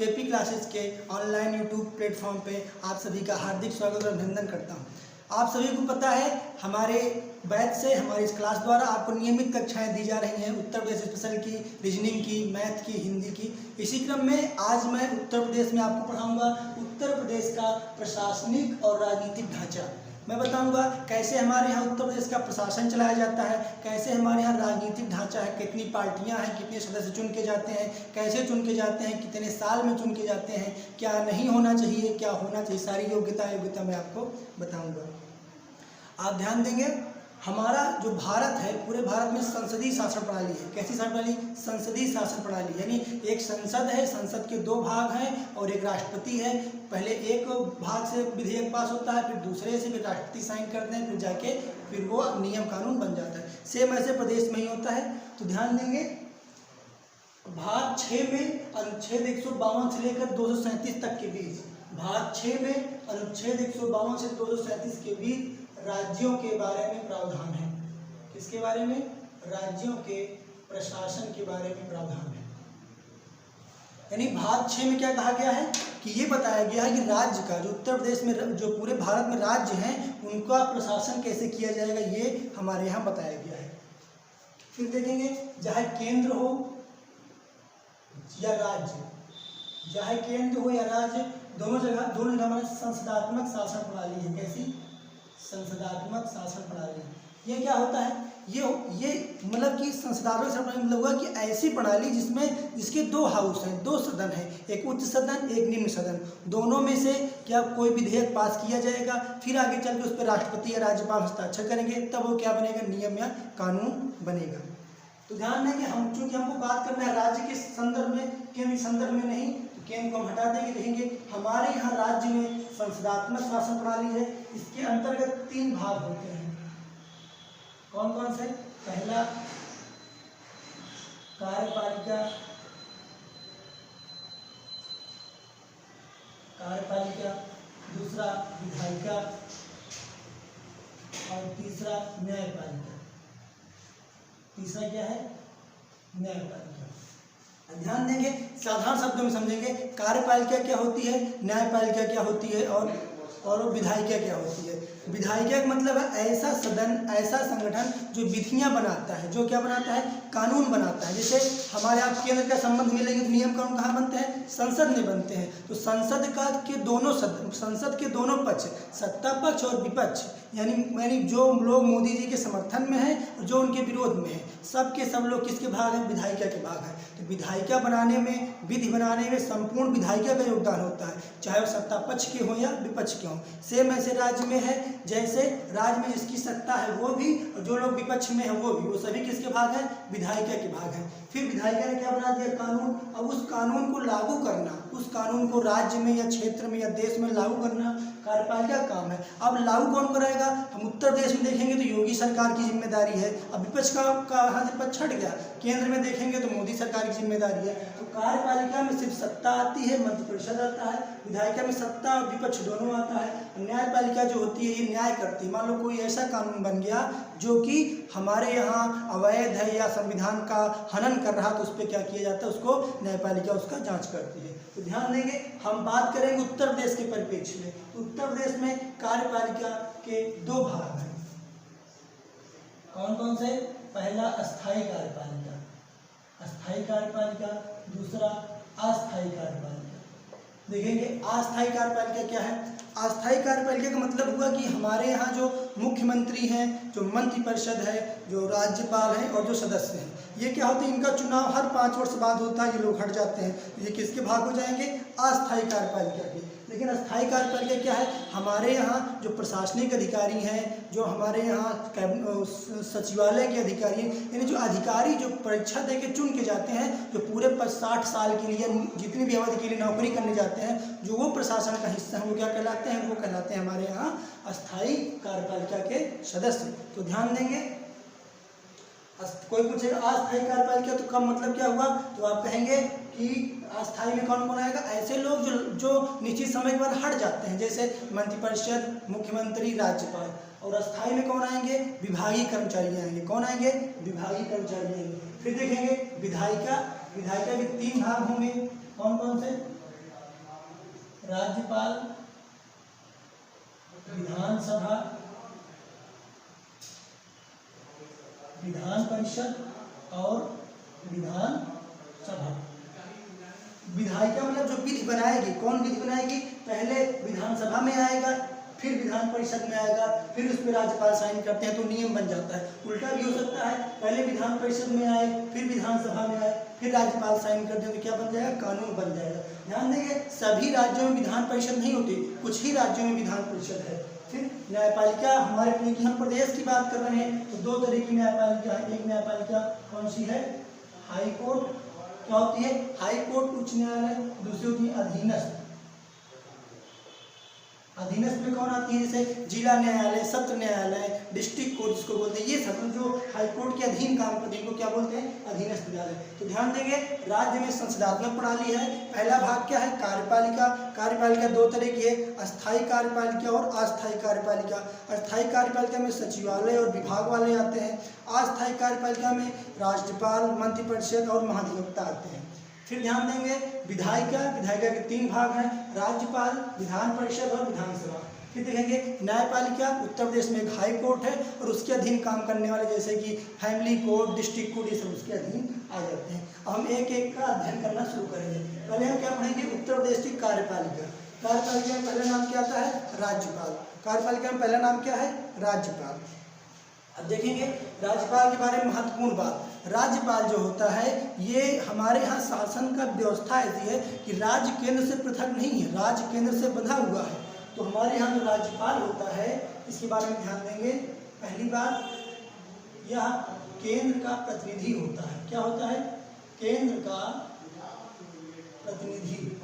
KP classes के online YouTube platform पे आप सभी का हार्दिक स्वागत और अभिनंदन करता हूं। आप सभी को पता है हमारे बैच से हमारी इस क्लास द्वारा आपको नियमित कक्षाएं दी जा रही हैं, उत्तर प्रदेश स्पेशल की, रीजनिंग की, मैथ की, हिंदी की। इसी क्रम में आज मैं उत्तर प्रदेश में आपको पढ़ाऊंगा उत्तर प्रदेश का प्रशासनिक और राजनीतिक ढांचा। मैं बताऊंगा कैसे हमारे यहाँ उत्तर प्रदेश का प्रशासन चलाया जाता है, कैसे हमारे यहाँ राजनीतिक ढांचा है, कितनी पार्टियां हैं, कितने सदस्य चुन के जाते हैं, कैसे चुन के जाते हैं, कितने साल में चुन के जाते हैं, क्या नहीं होना चाहिए, क्या होना चाहिए, सारी योग्यता मैं आपको बताऊंगा। आप ध्यान देंगे, हमारा जो भारत है, पूरे भारत में संसदीय शासन प्रणाली है। कैसी शासन प्रणाली? संसदीय शासन प्रणाली, यानी एक संसद है, संसद के दो भाग हैं और एक राष्ट्रपति है। पहले एक भाग से विधेयक पास होता है, फिर दूसरे से फिर राष्ट्रपति साइन करते हैं, फिर जाके फिर वो नियम कानून बन जाता है। सेम ऐसे प्रदेश में ही होता है। तो ध्यान देंगे, भाग 6 में अनुच्छेद 152 से लेकर 237 तक के बीच, भाग 6 में अनुच्छेद 152 से 237 के बीच राज्यों के बारे में प्रावधान है। किसके बारे में? राज्यों के प्रशासन के बारे में प्रावधान है। यानी भाग 6 में क्या कहा गया है कि ये बताया गया है कि राज्य का, जो उत्तर प्रदेश में, जो पूरे भारत में राज्य हैं, उनका प्रशासन कैसे किया जाएगा, ये हमारे यहाँ बताया गया है। फिर देखेंगे, चाहे केंद्र हो या राज्य, चाहे केंद्र हो या राज्य, दोनों जगह हमारे संसदात्मक शासन प्रणाली है। कैसी? संसदात्मक शासन प्रणाली। ये क्या होता है? ये मतलब कि संसदात्मक शासन प्रणाली मतलब हुआ कि ऐसी प्रणाली जिसके दो हाउस हैं, दो सदन हैं, एक उच्च सदन, एक निम्न सदन। दोनों में से क्या कोई विधेयक पास किया जाएगा, फिर आगे चल के उस पर राष्ट्रपति या राज्यपाल हस्ताक्षर करेंगे, तब वो क्या बनेगा? नियम या कानून बनेगा। तो ध्यान दें कि चूंकि हमको बात करना है राज्य के संदर्भ में, केंद्र के संदर्भ में नहीं, तो केंद्र को हम हटा देंगे। देखेंगे हमारे यहाँ राज्य में संसदात्मक शासन प्रणाली है। इसके अंतर्गत 3 भाग होते हैं। कौन कौन से? पहला कार्यपालिका, दूसरा विधायिका और तीसरा न्यायपालिका। तीसरा क्या है? न्यायपालिका। ध्यान देंगे, साधारण शब्दों में समझेंगे, कार्यपालिका क्या होती है, न्यायपालिका क्या होती है और विधायिका क्या होती है। विधायिका का मतलब है ऐसा सदन, ऐसा संगठन जो विधियां बनाता है, जो क्या बनाता है? कानून बनाता है। जैसे हमारे आप केंद्र का संबंध मिलेंगे तो नियम कानून कहाँ बनते हैं? संसद में बनते हैं। तो संसद के दोनों पक्ष, सत्ता पक्ष और विपक्ष, यानी जो लोग मोदी जी के समर्थन में हैं, जो उनके विरोध में हैं, सब के सब लोग किसके भाग हैं? विधायिका के भाग हैं। तो विधायिका बनाने में, विधि बनाने में संपूर्ण विधायिका का योगदान होता है, चाहे वो सत्ता पक्ष के हों या विपक्ष के हों। सेम ऐसे राज्य में है, जैसे राज्य में जिसकी सत्ता है वो भी, और जो लोग विपक्ष में हैं वो भी, वो सभी किसके भाग हैं? विधायिका के भाग हैं। फिर विधायिका ने क्या बना दिया? कानून। अब उस कानून को लागू करना, उस कानून को राज्य में या क्षेत्र में या देश में लागू करना कार्यपालिका का काम है। अब लागू कौन कराएगा? हम उत्तर प्रदेश में देखेंगे तो योगी सरकार की जिम्मेदारी है। अब विपक्ष का हाथ से पक्ष छट गया। केंद्र में देखेंगे तो मोदी सरकार की जिम्मेदारी है। तो कार्यपालिका में सिर्फ सत्ता आती है, मंत्रिपरिषद आता है। विधायिका में सत्ता और विपक्ष दोनों आता है। न्यायपालिका जो होती है, ये न्याय करती है। मान लो कोई ऐसा कानून बन गया जो कि हमारे यहाँ अवैध है या संविधान का हनन कर रहा, तो उस पर क्या किया जाता है? उसको न्यायपालिका उसका जांच करती है। तो ध्यान देंगे, हम बात करेंगे उत्तर प्रदेश के परिप्रेक्ष्य में। उत्तर प्रदेश में कार्यपालिका के 2 भाग हैं। कौन कौन से? पहला अस्थायी कार्यपालिका, दूसरा अस्थायी कार्यपालिका। देखेंगे अस्थायी कार्यपालिका क्या है? अस्थायी कार्यपालिका का मतलब हुआ कि हमारे यहाँ जो मुख्यमंत्री हैं, जो मंत्रिपरिषद है, जो राज्यपाल हैं और जो सदस्य हैं, ये क्या होते हैं? इनका चुनाव हर 5 वर्ष बाद होता है। ये लोग हट जाते हैं। ये किसके भाग हो जाएंगे? अस्थायी कार्यपालिका के। लेकिन अस्थायी कार्यपालिका क्या है? हमारे यहाँ जो प्रशासनिक अधिकारी हैं, जो हमारे यहाँ सचिवालय के अधिकारी हैं, यानी जो अधिकारी जो परीक्षा दे के चुन के जाते हैं, जो पूरे 60 साल के लिए जितनी भी अवधि के लिए नौकरी करने जाते हैं, जो वो प्रशासन का हिस्सा हैं, वो क्या कहलाते हैं? वो कहलाते हैं हमारे यहाँ अस्थायी कार्यपालिका के सदस्य। तो ध्यान देंगे, कोई पूछेगा अस्थायी कार्यपालिका तो कम मतलब क्या हुआ, तो आप कहेंगे कि अस्थायी में कौन कौन आएगा? ऐसे लोग जो निश्चित समय के बाद हट जाते हैं, जैसे मंत्रिपरिषद, मुख्यमंत्री, राज्यपाल। और अस्थायी में कौन आएंगे? विभागीय कर्मचारी आएंगे। कौन आएंगे? विभागीय कर्मचारी आएंगे। फिर देखेंगे विधायिका के 3 भाग होंगे। कौन कौन से? राज्यपाल, विधानसभा, विधान परिषद और विधानसभा। विधायिका मतलब जो विधि बनाएगी, कौन विधि बनाएगी? पहले विधानसभा में आएगा, फिर विधान परिषद में आएगा, फिर उस पर राज्यपाल साइन करते हैं तो नियम बन जाता है। उल्टा भी हो सकता है, पहले विधान परिषद में आए, फिर विधानसभा में आए, फिर राज्यपाल साइन कर दे तो क्या बन जाएगा? कानून बन जाएगा। ध्यान देंगे सभी राज्यों में विधान परिषद नहीं होती, कुछ ही राज्यों में विधान परिषद है। फिर न्यायपालिका, हमारे हम प्रदेश की बात कर रहे हैं तो दो तरह की न्यायपालिका है। एक न्यायपालिका कौन सी है? High court. क्या होती है? हाई कोर्ट उच्च न्यायालय। दूसरी होती है अधीनस्थ। अधीनस्थ में कौन आती है? जैसे जिला न्यायालय, सत्र न्यायालय, डिस्ट्रिक्ट कोर्ट जिसको बोलते हैं, ये सब जो हाई कोर्ट के अधीन काम करते हैं इनको क्या बोलते हैं? अधीनस्थ न्यायालय। तो ध्यान देंगे राज्य में संसदात्मक प्रणाली है। पहला भाग क्या है? कार्यपालिका। कार्यपालिका दो तरह की है, अस्थायी कार्यपालिका और अस्थायी कार्यपालिका। अस्थायी कार्यपालिका में सचिवालय और विभाग वाले आते हैं। अस्थायी कार्यपालिका में राज्यपाल, मंत्रिपरिषद और महाधिवक्ता आते हैं। फिर ध्यान देंगे विधायिका। विधायिका के तीन भाग हैं, राज्यपाल, विधान परिषद और विधानसभा। फिर देखेंगे न्यायपालिका। उत्तर प्रदेश में एक हाई कोर्ट है और उसके अधीन काम करने वाले जैसे कि फैमिली कोर्ट, डिस्ट्रिक्ट कोर्ट, ये सब उसके अधीन आ जाते हैं। अब हम एक एक का अध्ययन करना शुरू करेंगे। पहले हम क्या पढ़ेंगे? उत्तर प्रदेश की कार्यपालिका। कार्यपालिका में पहला नाम क्या आता है? राज्यपाल। कार्यपालिका में पहला नाम क्या है? राज्यपाल। अब देखेंगे राज्यपाल के बारे में महत्वपूर्ण बात। राज्यपाल जो होता है ये हमारे यहाँ शासन का व्यवस्था ऐसी है कि राज्य केंद्र से पृथक नहीं है, राज्य केंद्र से बंधा हुआ है। तो हमारे यहाँ जो राज्यपाल होता है इसके बारे में ध्यान देंगे। पहली बात, यह केंद्र का प्रतिनिधि होता है। क्या होता है? केंद्र का प्रतिनिधि।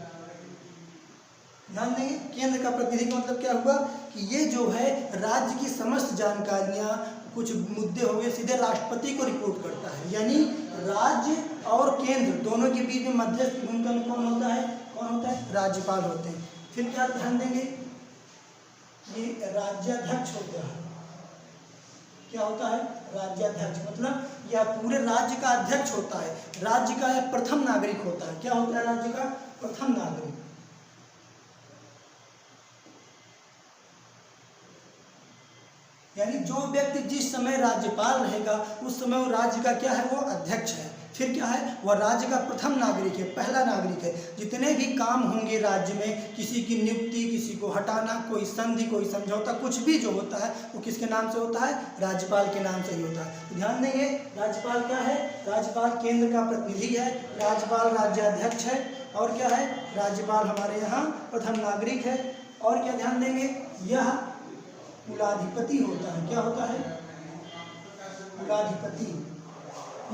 ध्यान देंगे केंद्र का प्रतिनिधि का मतलब क्या हुआ कि ये जो है राज्य की समस्त जानकारियाँ, कुछ मुद्दे हो गए, सीधे राष्ट्रपति को रिपोर्ट करता है। यानी राज्य और केंद्र दोनों के बीच में मध्यस्थ भूमिका में कौन होता है? कौन होता है? राज्यपाल होते हैं। फिर क्या ध्यान देंगे? ये राज्याध्यक्ष होता है। क्या होता है? राज्याध्यक्ष मतलब यह पूरे राज्य का अध्यक्ष होता है, राज्य का यह प्रथम नागरिक होता है। क्या होता है? राज्य का प्रथम नागरिक। यानी जो व्यक्ति जिस समय राज्यपाल रहेगा उस समय वो राज्य का क्या है? वो अध्यक्ष है। फिर क्या है? वह राज्य का प्रथम नागरिक है, पहला नागरिक है। जितने भी काम होंगे राज्य में, किसी की नियुक्ति, किसी को हटाना, कोई संधि, कोई समझौता, कुछ भी जो होता है वो किसके नाम से होता है? राज्यपाल के नाम से ही होता है। तो ध्यान देंगे राज्यपाल क्या है? राज्यपाल केंद्र का प्रतिनिधि है, राज्यपाल राज्याध्यक्ष है, और क्या है? राज्यपाल हमारे यहाँ प्रथम नागरिक है। और क्या ध्यान देंगे? यह कुलाधिपति होता है। क्या होता है? कुलाधिपति।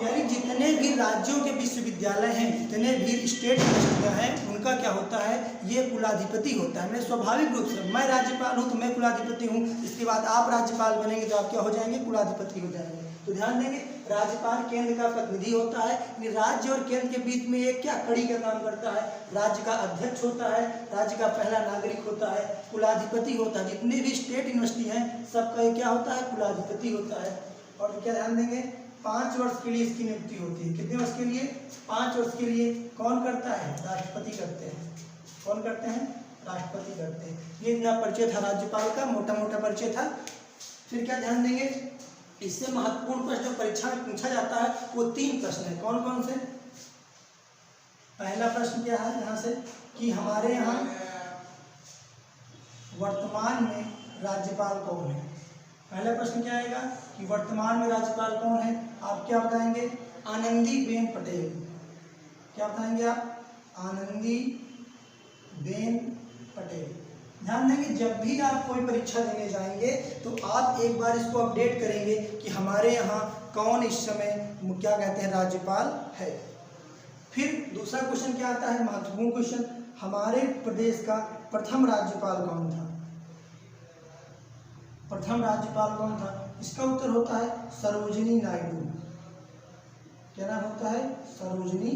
यानी जितने भी राज्यों के विश्वविद्यालय हैं, जितने भी स्टेट यूनिवर्सिटियाँ हैं, उनका क्या होता है? ये कुलाधिपति होता है। मैं स्वाभाविक रूप से, मैं राज्यपाल हूँ तो मैं कुलाधिपति हूँ, इसके बाद आप राज्यपाल बनेंगे तो आप क्या हो जाएंगे? कुलाधिपति हो जाएंगे। तो ध्यान देंगे राज्यपाल केंद्र का प्रतिनिधि होता है। राज्य और केंद्र के बीच में एक क्या कड़ी का काम करता है? राज्य का अध्यक्ष होता है, राज्य का पहला नागरिक होता है, कुलाधिपति होता है। जितने भी स्टेट यूनिवर्सिटी हैं सबका क्या होता है? कुलाधिपति होता है। और क्या ध्यान देंगे? 5 वर्ष के लिए इसकी नियुक्ति होती है। कितने वर्ष के लिए? 5 वर्ष के लिए। कौन करता है? राष्ट्रपति करते हैं। कौन करते हैं? राष्ट्रपति करते हैं। ये इतना परिचय था राज्यपाल का, मोटा मोटा परिचय था। फिर क्या ध्यान देंगे? इससे महत्वपूर्ण प्रश्न जो परीक्षा में पूछा जाता है वो 3 प्रश्न है। कौन कौन से? पहला प्रश्न क्या है यहाँ से कि हमारे यहाँ वर्तमान में राज्यपाल कौन है? पहला प्रश्न क्या आएगा कि वर्तमान में राज्यपाल कौन है? आप क्या बताएंगे? आनंदीबेन पटेल। क्या बताएंगे आप? आनंदीबेन पटेल। ध्यान देंगे जब भी आप कोई परीक्षा देने जाएंगे तो आप एक बार इसको अपडेट करेंगे कि हमारे यहाँ कौन इस समय क्या कहते हैं? राज्यपाल है। फिर दूसरा क्वेश्चन क्या आता है? महत्वपूर्ण क्वेश्चन, हमारे प्रदेश का प्रथम राज्यपाल कौन था? प्रथम राज्यपाल कौन था? इसका उत्तर होता है सरोजिनी नायडू। क्या नाम होता है? सरोजिनी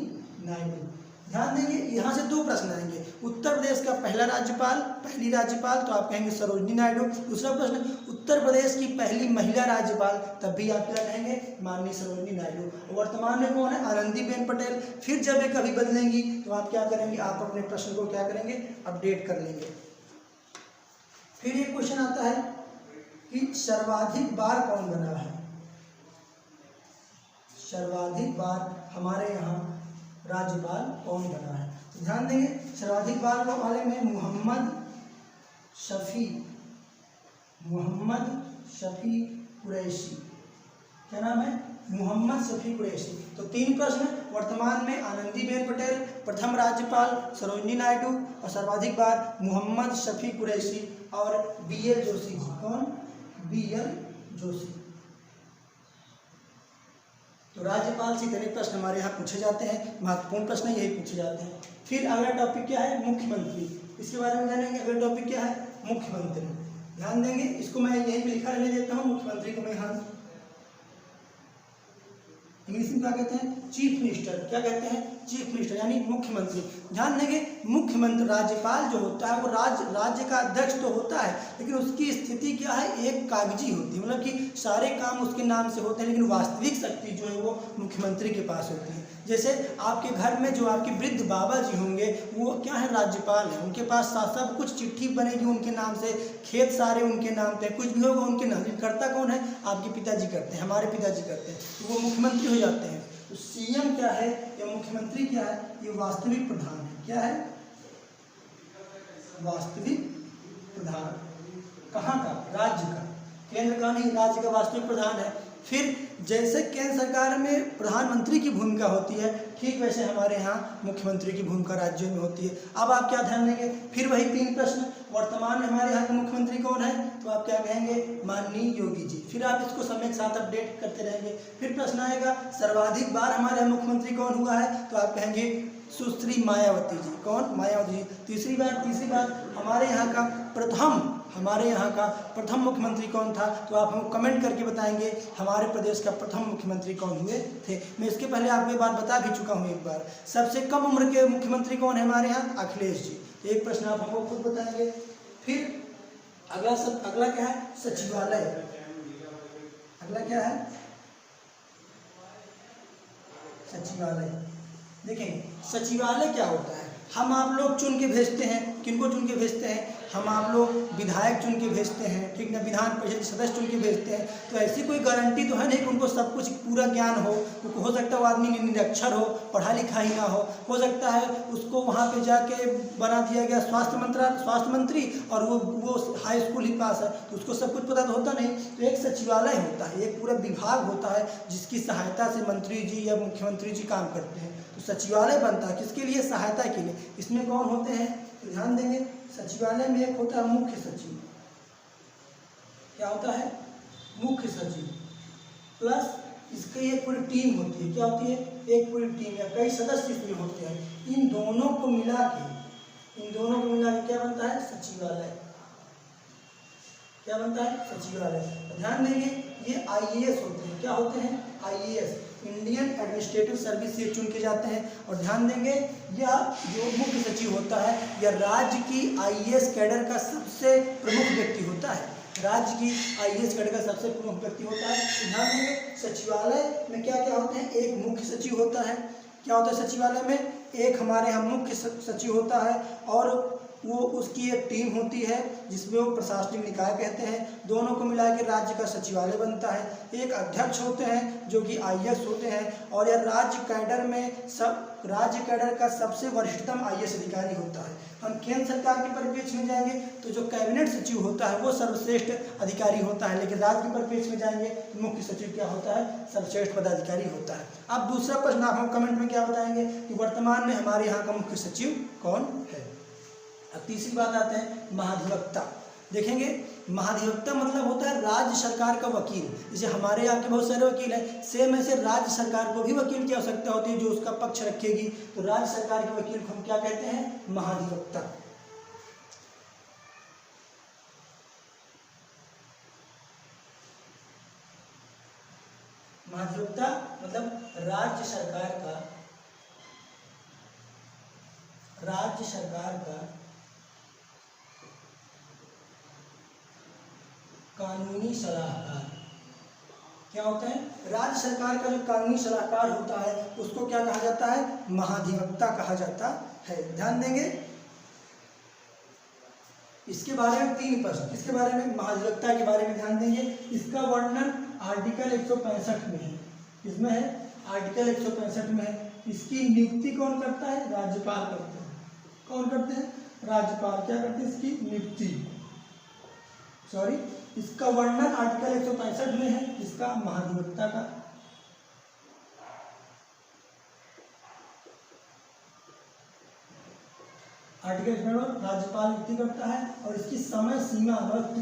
नायडू। ध्यान देंगे, यहाँ से दो प्रश्न आएंगे। उत्तर प्रदेश का पहला राज्यपाल, पहली राज्यपाल, तो आप कहेंगे सरोजिनी नायडू। दूसरा प्रश्न, उत्तर प्रदेश की पहली महिला राज्यपाल, तब भी आप क्या कहेंगे, माननीय सरोजिनी नायडू। वर्तमान में कौन है, आनंदीबेन पटेल। फिर जब ये कभी बदलेंगी तो आप क्या करेंगे, आप अपने प्रश्न को क्या करेंगे, अपडेट कर लेंगे। फिर एक क्वेश्चन आता है कि सर्वाधिक बार कौन बना है, सर्वाधिक बार हमारे यहाँ राज्यपाल कौन बना है। तो ध्यान देंगे, सर्वाधिक बार को वाले में मोहम्मद शफी कुरैशी, क्या नाम है, मोहम्मद शफी कुरैशी। तो तीन प्रश्न, वर्तमान में आनंदीबेन पटेल, प्रथम राज्यपाल सरोजिनी नायडू और सर्वाधिक बार मोहम्मद शफी कुरैशी और BL जोशी जी। कौन, BL जोशी। तो राज्यपाल से इतने प्रश्न हमारे यहाँ पूछे जाते हैं, महत्वपूर्ण प्रश्न यही पूछे जाते हैं। फिर अगला टॉपिक क्या है, मुख्यमंत्री। इसके बारे में जानेंगे। अगला टॉपिक क्या है, मुख्यमंत्री। ध्यान देंगे, इसको मैं यहीं पे लिखा रहने देता हूँ, मुख्यमंत्री को मैं यहाँ इंग्लिश में क्या कहते हैं, चीफ मिनिस्टर। क्या कहते हैं, चीफ मिनिस्टर, यानी मुख्यमंत्री। ध्यान देंगे, मुख्यमंत्री, राज्यपाल जो होता है वो राज्य का अध्यक्ष तो होता है, लेकिन उसकी स्थिति क्या है, एक कागजी होती है, मतलब कि सारे काम उसके नाम से होते हैं, लेकिन वास्तविक शक्ति जो है वो मुख्यमंत्री के पास होती है। जैसे आपके घर में जो आपके वृद्ध बाबा जी होंगे वो क्या है, राज्यपाल हैं, उनके पास सब कुछ चिट्ठी बनेगी उनके नाम से, खेत सारे उनके नाम पे, कुछ भी होगा उनके नाम। करता कौन है, आपके पिताजी करते हैं, हमारे पिताजी करते हैं, तो वो मुख्यमंत्री हो जाते हैं। तो CM क्या है या मुख्यमंत्री क्या है, ये वास्तविक प्रधान है। क्या है, वास्तविक प्रधान। कहाँ का, राज्य का, केंद्र का नहीं, राज्य का वास्तविक प्रधान है। फिर जैसे केंद्र सरकार में प्रधानमंत्री की भूमिका होती है, ठीक वैसे हमारे यहाँ मुख्यमंत्री की भूमिका राज्यों में होती है। अब आप क्या ध्यान देंगे, फिर वही तीन प्रश्न, वर्तमान में हमारे यहाँ के मुख्यमंत्री कौन है, तो आप क्या कहेंगे, माननीय योगी जी। फिर आप इसको समय के साथ अपडेट करते रहेंगे। फिर प्रश्न आएगा, सर्वाधिक बार हमारे यहाँ मुख्यमंत्री कौन हुआ है, तो आप कहेंगे सुश्री मायावती जी। कौन, मायावती जी। तीसरी बार हमारे यहाँ का प्रथम मुख्यमंत्री कौन था, तो आप हमको कमेंट करके बताएंगे हमारे प्रदेश का प्रथम मुख्यमंत्री कौन हुए थे। मैं इसके पहले आपको ये बात बता भी चुका हूँ एक बार। सबसे कम उम्र के मुख्यमंत्री कौन है हमारे यहाँ, अखिलेश जी। एक प्रश्न आप हमको खुद बताएंगे। फिर अगला क्या है, सचिवालय। अगला क्या है, सचिवालय। देखें, सचिवालय क्या होता है, हम आप लोग चुन के भेजते हैं, किनको चुन के भेजते हैं, हम आप लोग विधायक चुन के भेजते हैं, ठीक ना, विधान परिषद सदस्य चुन के भेजते हैं। तो ऐसी कोई गारंटी तो है नहीं कि उनको सब कुछ पूरा ज्ञान हो सकता है वो आदमी निरक्षर हो, पढ़ा लिखा ही ना हो सकता है उसको वहाँ पे जाके बना दिया गया स्वास्थ्य मंत्री और वो हाई स्कूल ही पास है, तो उसको सब कुछ पता तो होता नहीं। तो एक सचिवालय होता है, एक पूरा विभाग होता है जिसकी सहायता से मंत्री जी या मुख्यमंत्री जी काम करते हैं। तो सचिवालय बनता है किसके लिए, सहायता के लिए। इसमें कौन होते हैं, तो ध्यान देंगे, सचिवालय में एक होता है मुख्य सचिव। क्या होता है, मुख्य सचिव, प्लस इसकी एक पूरी टीम होती है। क्या होती है, एक पूरी टीम या कई सदस्य इसमें होते हैं। इन दोनों को मिला के क्या बनता है, सचिवालय। क्या बनता है, सचिवालय। ध्यान देंगे, ये IAS होते हैं। क्या होते हैं, IAS, इंडियन एडमिनिस्ट्रेटिव सर्विस से चुन के जाते हैं। और ध्यान देंगे, यह जो मुख्य सचिव होता है यह राज्य की IAS कैडर का सबसे प्रमुख व्यक्ति होता है, राज्य की IAS कैडर का सबसे प्रमुख व्यक्ति होता है। ध्यान देंगे, सचिवालय में क्या क्या होते हैं, एक मुख्य सचिव होता है। क्या होता है सचिवालय में, एक हमारे यहाँ मुख्य सचिव होता है और वो उसकी एक टीम होती है जिसमें वो प्रशासनिक निकाय कहते हैं। दोनों को मिला के राज्य का सचिवालय बनता है। एक अध्यक्ष होते हैं जो कि IAS होते हैं और यह राज्य कैडर का सबसे वरिष्ठतम IAS अधिकारी होता है। हम केंद्र सरकार के परिप्रेक्ष्य में जाएंगे तो जो कैबिनेट सचिव होता है वो सर्वश्रेष्ठ अधिकारी होता है, लेकिन राज्य के परिप्रेक्ष्य में जाएंगे तो मुख्य सचिव क्या होता है, सर्वश्रेष्ठ पदाधिकारी होता है। अब दूसरा प्रश्न आप हम कमेंट में क्या बताएंगे कि वर्तमान में हमारे यहाँ का मुख्य सचिव कौन है। अब तीसरी बात आते हैं महाधिवक्ता। देखेंगे, महाधिवक्ता मतलब होता है राज्य सरकार का वकील। जैसे हमारे यहाँ के बहुत सारे वकील हैं, सेम ऐसे राज्य सरकार को भी वकील की आवश्यकता होती है जो उसका पक्ष रखेगी। तो राज्य सरकार के वकील को हम क्या कहते हैं, महाधिवक्ता। महाधिवक्ता मतलब राज्य सरकार का राज्य सरकार का कानूनी सलाहकार। क्या होता है? राज्य सरकार का जो कानूनी सलाहकार होता है उसको क्या कहा जाता है? महाधिवक्ता कहा जाता है। ध्यान देंगे इसके बारे में 3 प्रश्न। इसके बारे में, महाधिवक्ता के बारे में ध्यान देंगे। इसका वर्णन आर्टिकल 165 में है। इसमें है आर्टिकल 165 में है। इसकी नियुक्ति कौन करता है? राज्यपाल करते हैं। कौन करते हैं? राज्यपाल। क्या करते हैं? इसकी नियुक्ति, सॉरी, इसका वर्णन आर्टिकल 165 में है, इसका महाधिवक्ता का। आर्टिकल 165 राज्यपाल नियुक्ति करता है और इसकी समय सीमा मतलब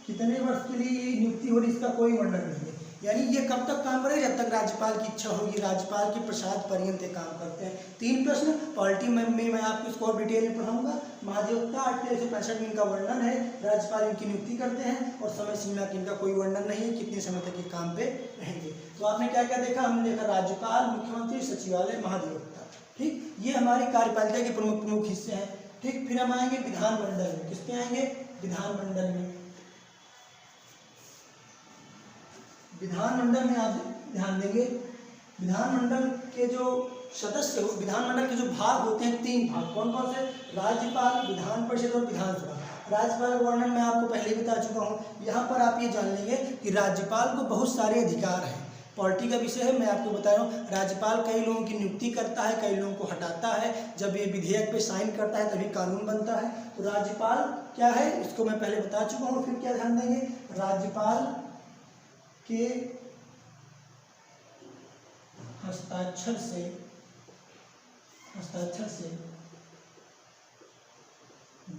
कितने वर्ष के लिए नियुक्ति हो रही इसका कोई वर्णन नहीं है। यानी ये कब तक काम करेगा? जब तक राज्यपाल की इच्छा होगी। राज्यपाल के प्रसाद पर्यंत काम करते हैं। 3 प्रश्न पॉलिटी में मैं आपको इसको और डिटेल में पढ़ाऊंगा। महाधिवक्ता आर्टिकल 165 में इनका वर्णन है, राज्यपाल इनकी नियुक्ति करते हैं और समय सीमा की इनका कोई वर्णन नहीं है, कितने समय तक ये काम पे रहेंगे। तो आपने क्या क्या देखा? हमने देखा राज्यपाल, मुख्यमंत्री, सचिवालय, महाधिवक्ता। ठीक, ये हमारी कार्यपालिका के प्रमुख हिस्से हैं। ठीक, फिर हम आएंगे विधानमंडल में। किस पे आएंगे? विधानमंडल में। विधानमंडल में आप ध्यान देंगे, विधानमंडल के जो सदस्य हो, विधानमंडल के जो भाग होते हैं 3 भाग। कौन कौन से? राज्यपाल, विधान परिषद और विधानसभा। राज्यपाल का वर्णन मैं आपको पहले ही बता चुका हूँ। यहाँ पर आप ये जान लेंगे कि राज्यपाल को बहुत सारे अधिकार हैं। पॉलिटी का विषय है, मैं आपको बता रहा हूँ। राज्यपाल कई लोगों की नियुक्ति करता है, कई लोगों को हटाता है। जब ये विधेयक पे साइन करता है तभी कानून बनता है। तो राज्यपाल क्या है इसको मैं पहले बता चुका हूँ। फिर क्या ध्यान देंगे? राज्यपाल के हस्ताक्षर से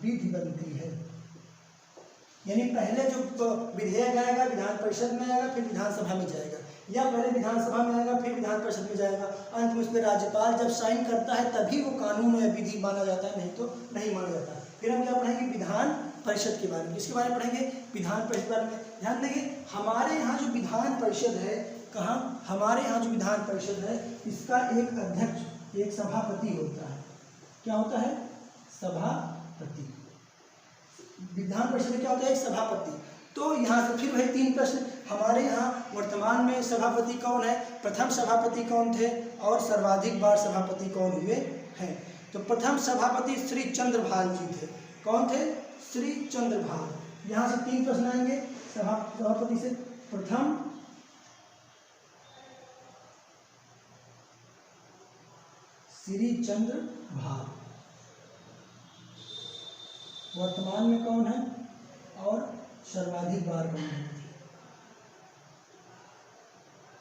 विधि बनती है। यानी पहले जो विधेयक आएगा विधान परिषद में आएगा, फिर विधानसभा में जाएगा, या पहले विधानसभा में आएगा फिर विधान परिषद में जाएगा। अंत में उस पर राज्यपाल जब साइन करता है तभी वो कानून या विधि माना जाता है, नहीं तो नहीं माना जाता। फिर हम क्या पढ़ेंगे? विधान परिषद के बारे में। किसके बारे में पढ़ेंगे? विधान परिषद के बारे में। ध्यान देंगे हमारे यहाँ जो विधान परिषद है, कहाँ? हमारे यहाँ जो विधान परिषद है इसका एक अध्यक्ष, एक सभापति होता है। क्या होता है? सभापति। विधान परिषद में क्या होता है? एक सभापति। तो यहाँ से फिर वही 3 प्रश्न। हमारे यहाँ वर्तमान में सभापति कौन है? प्रथम सभापति कौन थे? और सर्वाधिक बार सभापति कौन हुए हैं? तो प्रथम सभापति श्री चंद्रभाल जी थे। कौन थे? श्री चंद्रभाल। यहाँ से 3 प्रश्न आएंगे सभापति से। प्रथम श्री चंद्रभाल वर्तमान में कौन है और सर्वाधिक बार कौन है?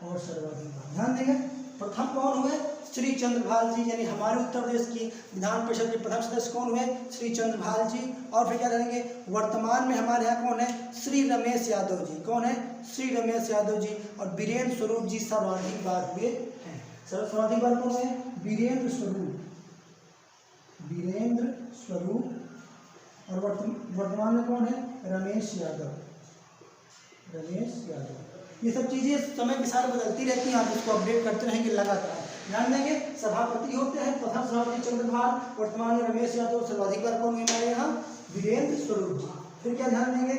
और सर्वाधिक बार ध्यान देंगे। प्रथम कौन हुए? श्री चंद्रभाल जी, यानी हमारे उत्तर प्रदेश की विधान परिषद के प्रथम सदस्य कौन हुए? श्री चंद्रभाल जी। और फिर क्या करेंगे? वर्तमान में हमारे यहाँ कौन है? श्री रमेश यादव जी। कौन है? श्री रमेश यादव जी। और वीरेंद्र स्वरूप जी सर्वाधिक बार हुए हैं। सर्वाधिक बार कौन हुए? वीरेंद्र स्वरूप। वीरेंद्र स्वरूप। और वर्तमान में कौन है? रमेश यादव। रमेश यादव। ये सब चीज़ें समय के साथ बदलती रहती हैं, आप इसको अपडेट करते रहेंगे लगातार। ध्यान देंगे सभापति होते हैं प्रथम सभापति चंद्रभाल, वर्तमान में रमेश यादव, सर्वाधिक बार कौन हुए हमारे यहाँ? वीरेंद्र स्वरूप जी। फिर क्या ध्यान देंगे?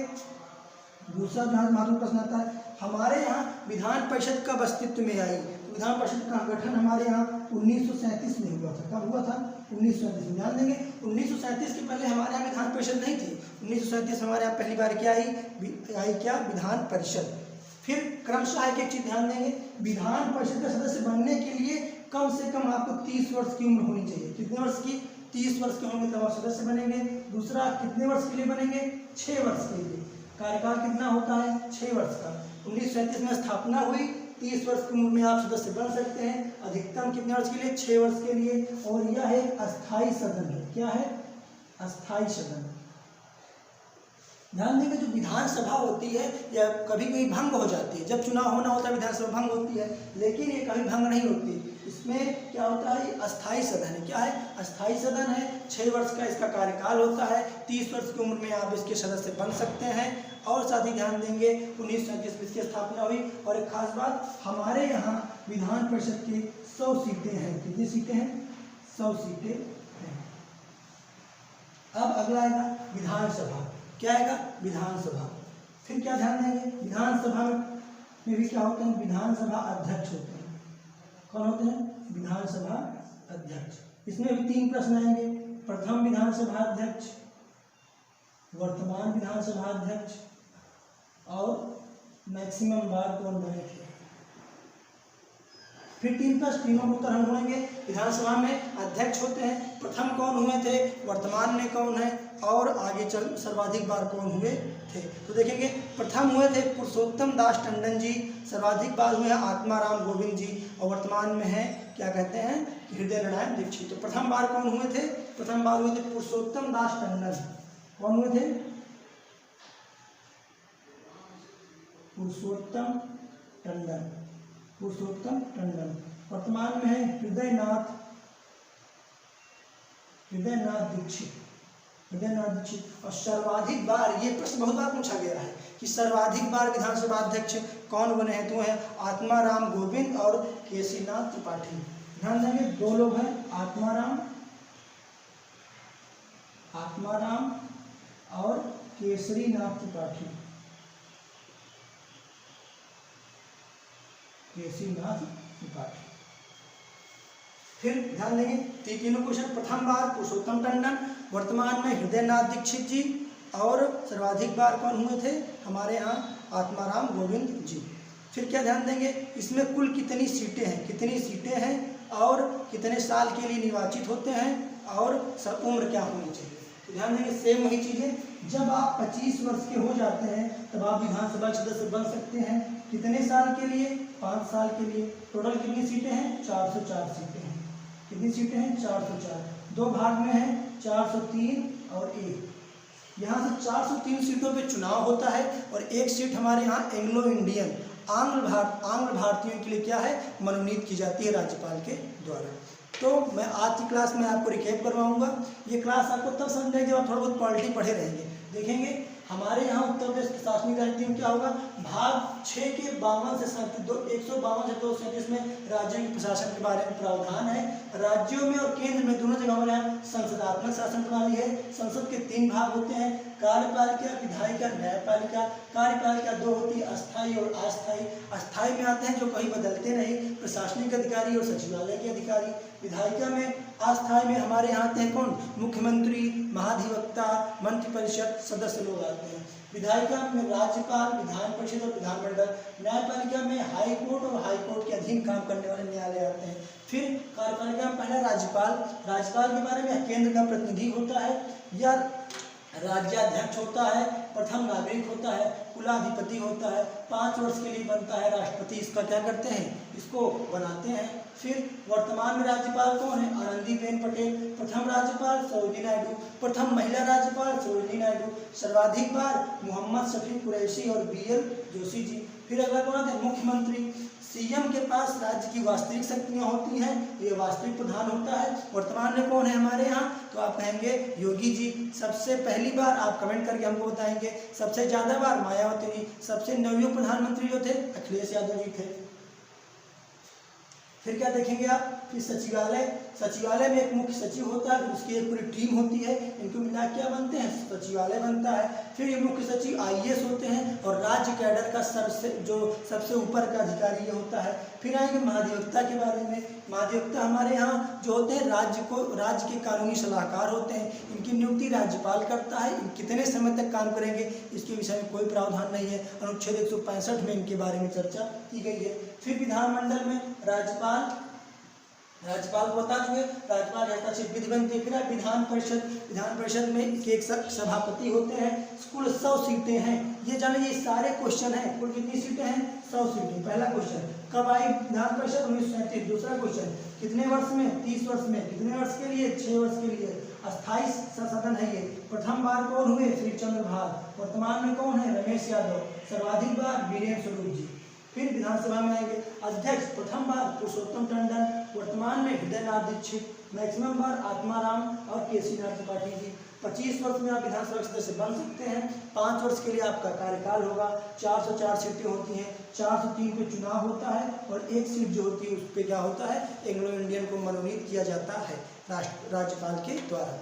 दूसरा महत्वपूर्ण प्रश्न आता है, हमारे यहाँ विधान परिषद कब अस्तित्व में आई? विधान परिषद का गठन हमारे यहाँ 1937 में हुआ था। कब हुआ था? 1937 में। ध्यान देंगे 1937 के पहले हमारे यहाँ विधान परिषद नहीं थी। 1937 हमारे यहाँ पहली बार क्या आई क्या? विधान परिषद। फिर क्रमशः एक चीज ध्यान देंगे, विधान परिषद का सदस्य बनने के लिए कम से कम आपको 30 वर्ष की उम्र होनी चाहिए। कितने वर्ष की? 30 वर्ष की उम्र में तब आप सदस्य बनेंगे। दूसरा कितने वर्ष के लिए बनेंगे? 6 वर्ष के लिए। कार्यकाल कितना होता है? 6 वर्ष का। 1937 में स्थापना हुई, 30 वर्ष की उम्र में आप सदस्य बन सकते हैं। अधिकतम कितने वर्ष के लिए? 6 वर्ष के लिए। और यह एक अस्थायी सदन है। क्या है? अस्थायी सदन। ध्यान देंगे जो विधानसभा होती है या कभी कभी भंग हो जाती है, जब चुनाव होना होता है विधानसभा भंग होती है, लेकिन ये कभी भंग नहीं होती। इसमें क्या होता है? अस्थायी सदन है। क्या है? अस्थायी सदन है। 6 वर्ष का इसका कार्यकाल होता है। 30 वर्ष की उम्र में आप इसके सदस्य बन सकते हैं। और साथ ही ध्यान देंगे 1937 में इसकी स्थापना हुई। और एक खास बात, हमारे यहाँ विधान परिषद की 100 सीटें हैं। कितनी सीटें हैं? 100 सीटें हैं। अब अगला आएगा विधानसभा। क्या आएगा? विधानसभा। फिर क्या ध्यान देंगे? विधानसभा में भी क्या होते हैं? विधानसभा अध्यक्ष होते हैं। कौन होते हैं? विधानसभा अध्यक्ष। इसमें भी 3 प्रश्न आएंगे। प्रथम विधानसभा अध्यक्ष, वर्तमान विधानसभा अध्यक्ष और मैक्सिमम बार कौन बने थे। फिर 3 प्रश्न, तीनों को उत्तर हम ढूंढेंगे। विधानसभा में अध्यक्ष होते हैं, प्रथम कौन हुए थे, वर्तमान में कौन है और आगे चल सर्वाधिक बार कौन हुए थे। तो देखेंगे, प्रथम हुए थे पुरुषोत्तम दास टंडन जी, सर्वाधिक बार हुए हैं आत्माराम गोविंद जी और वर्तमान में है क्या कहते हैं, हृदय नारायण दीक्षित। तो प्रथम बार कौन हुए थे? प्रथम बार हुए थे पुरुषोत्तम दास टंडन। कौन हुए थे? पुरुषोत्तम टंडन। पुरुषोत्तम टंडन। वर्तमान में है हृदयनाथ दीक्षित। हृदयनाथ दीक्षित। और सर्वाधिक बार, ये प्रश्न बहुत बार पूछा गया है कि सर्वाधिक बार विधानसभा अध्यक्ष कौन बने हैं, तो हैं आत्माराम गोविंद और केसीनाथ त्रिपाठी। ध्यान देंगे, 2 लोग हैं, आत्माराम और केसरीनाथ त्रिपाठी। केसीनाथ त्रिपाठी। फिर ध्यान देंगे, तीनों क्वेश्चन। प्रथम बार पुरुषोत्तम टंडन, वर्तमान में हृदयनाथ दीक्षित जी और सर्वाधिक बार कौन हुए थे, हमारे यहाँ आत्माराम गोविंद जी। फिर क्या ध्यान देंगे, इसमें कुल कितनी सीटें हैं और कितने साल के लिए निर्वाचित होते हैं और उम्र क्या होनी चाहिए। तो ध्यान देंगे, सेम वही चीज़ें। जब आप 25 वर्ष के हो जाते हैं तब आप विधानसभा के सदस्य बन सकते हैं। कितने साल के लिए? 5 साल के लिए। टोटल कितनी सीटें हैं? 404 सीटें हैं। कितनी सीटें हैं? 404। 2 भाग में है, 403 और 1। यहाँ से 403 सीटों पे चुनाव होता है और 1 सीट हमारे यहाँ एंग्लो इंडियन आंग्ल भारतीयों के लिए क्या है, मनोनीत की जाती है राज्यपाल के द्वारा। तो मैं आज की क्लास में आपको रिकैप करवाऊंगा। ये क्लास आपको तब समझ में जब आप थोड़ा बहुत पॉलिटी पढ़े रहेंगे। देखेंगे हमारे यहाँ उत्तर प्रदेश प्रशासनिक राज्य में क्या होगा, भाग 6 के 52 से 152 से 237 में राज्यों के प्रशासन के बारे में प्रावधान है। राज्यों में और केंद्र में दोनों जगहों में संसदात्मक शासन प्रणाली है। संसद के 3 भाग होते हैं, कार्यपालिका, विधायिका, न्यायपालिका। कार्यपालिका 2 होती है, अस्थायी और अस्थायी। अस्थायी में आते हैं जो कहीं बदलते नहीं, प्रशासनिक अधिकारी और सचिवालय के अधिकारी। विधायिका में, अस्थायी में हमारे यहाँ आते हैं कौन, मुख्यमंत्री, महाधिवक्ता, मंत्रिपरिषद सदस्य लोग आते हैं। विधायिका में राज्यपाल, विधान परिषद और विधानमंडल। न्यायपालिका में हाई कोर्ट और हाई कोर्ट के अधीन काम करने वाले न्यायालय आते हैं। फिर कार्यपालिका में पहला राज्यपाल के बारे में केंद्र का प्रतिनिधि होता है या राज्याध्यक्ष होता है, प्रथम नागरिक होता है, कुलाधिपति होता है, 5 वर्ष के लिए बनता है। राष्ट्रपति इसका क्या करते हैं, इसको बनाते हैं। फिर वर्तमान में राज्यपाल कौन है, आनंदीबेन पटेल। प्रथम राज्यपाल सरोजिनी नायडू, प्रथम महिला राज्यपाल सरोजिनी नायडू। सर्वाधिक बार मोहम्मद शफी कुरैशी और BL जोशी जी। फिर अगला कौन आते हैं, मुख्यमंत्री। CM के पास राज्य की वास्तविक शक्तियाँ होती हैं, ये वास्तविक प्रधान होता है। वर्तमान में कौन है हमारे यहाँ, तो आप कहेंगे योगी जी। सबसे पहली बार आप कमेंट करके हमको बताएंगे, सबसे ज़्यादा बार मायावती जी। सबसे नवयुग प्रधानमंत्री जो थे अखिलेश यादव जी थे। फिर क्या देखेंगे आप, फिर सचिवालय में एक मुख्य सचिव होता है, उसकी एक पूरी टीम होती है, इनको मिला क्या बनते हैं, सचिवालय बनता है। फिर ये मुख्य सचिव IAS होते हैं और राज्य कैडर का सबसे ऊपर का अधिकारी ये होता है। फिर आएंगे महाधिवक्ता के बारे में। महाधिवक्ता हमारे यहाँ जो होते हैं राज्य के कानूनी सलाहकार होते हैं। इनकी नियुक्ति राज्यपाल करता है। कितने समय तक काम करेंगे इसके विषय में कोई प्रावधान नहीं है, अनुच्छेद 165 में इनके बारे में चर्चा की गई है। फिर विधानमंडल में राज्यपाल को बता चुके, राज्यपाल हस्तक्षेप विधि बनती है। फिर विधान परिषद में एक सभापति होते हैं। कुल 100 सीटें हैं। ये जानिए, ये सारे क्वेश्चन हैं। कुल कितनी सीटें हैं, 100 सीटें। पहला क्वेश्चन, कब आई विधान परिषद, 1937। दूसरा क्वेश्चन, कितने वर्ष में, 30 वर्ष में। कितने वर्ष के लिए, 6 वर्ष के लिए। अस्थायी सदन है ये। प्रथम बार कौन हुए, श्री चंद्र भाग। वर्तमान में कौन है, रमेश यादव। सर्वाधिक बार वीरेंद्र स्वरूप जी। फिर विधानसभा में आएंगे, अध्यक्ष प्रथम बार पुरुषोत्तम टंडन, वर्तमान में हृदयनाथ दीक्षित। मैक्सिमम बार आत्माराम और केसीनाथ त्रिपाठी जी। 25 वर्ष में आप विधानसभा सदस्य बन सकते हैं। 5 वर्ष के लिए आपका कार्यकाल होगा। 404 सीटें होती हैं। 403 पे चुनाव होता है और 1 सीट जो होती है उस पर क्या होता है, एंग्लो इंडियन को मनोनीत किया जाता है राज्यपाल के द्वारा।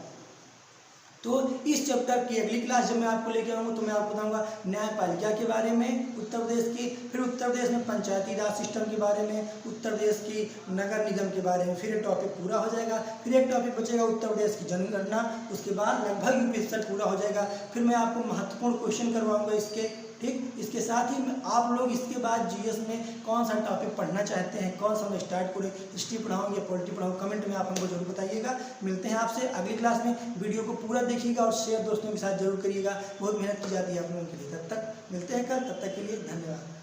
तो इस चैप्टर की अगली क्लास जब मैं आपको लेके आऊँगा तो मैं आपको बताऊँगा न्यायपालिका के बारे में उत्तर प्रदेश की, फिर उत्तर प्रदेश में पंचायती राज सिस्टम के बारे में, उत्तर प्रदेश की नगर निगम के बारे में, फिर एक टॉपिक पूरा हो जाएगा। फिर एक टॉपिक बचेगा उत्तर प्रदेश की जनगणना, उसके बाद लगभग यूपी पूरा हो जाएगा। फिर मैं आपको महत्वपूर्ण क्वेश्चन करवाऊँगा इसके, ठीक। इसके साथ ही आप लोग इसके बाद जीएस में कौन सा टॉपिक पढ़ना चाहते हैं, कौन सा मैं स्टार्ट करूँ, हिस्ट्री पढ़ाऊँ या पॉलिटी पढ़ाऊँ, कमेंट में आप हमको जरूर बताइएगा। मिलते हैं आपसे अगली क्लास में। वीडियो को पूरा देखिएगा और शेयर दोस्तों के साथ जरूर करिएगा, बहुत मेहनत की जाती है आप लोगों के लिए। तब तक मिलते हैं कल, तब तक के लिए धन्यवाद।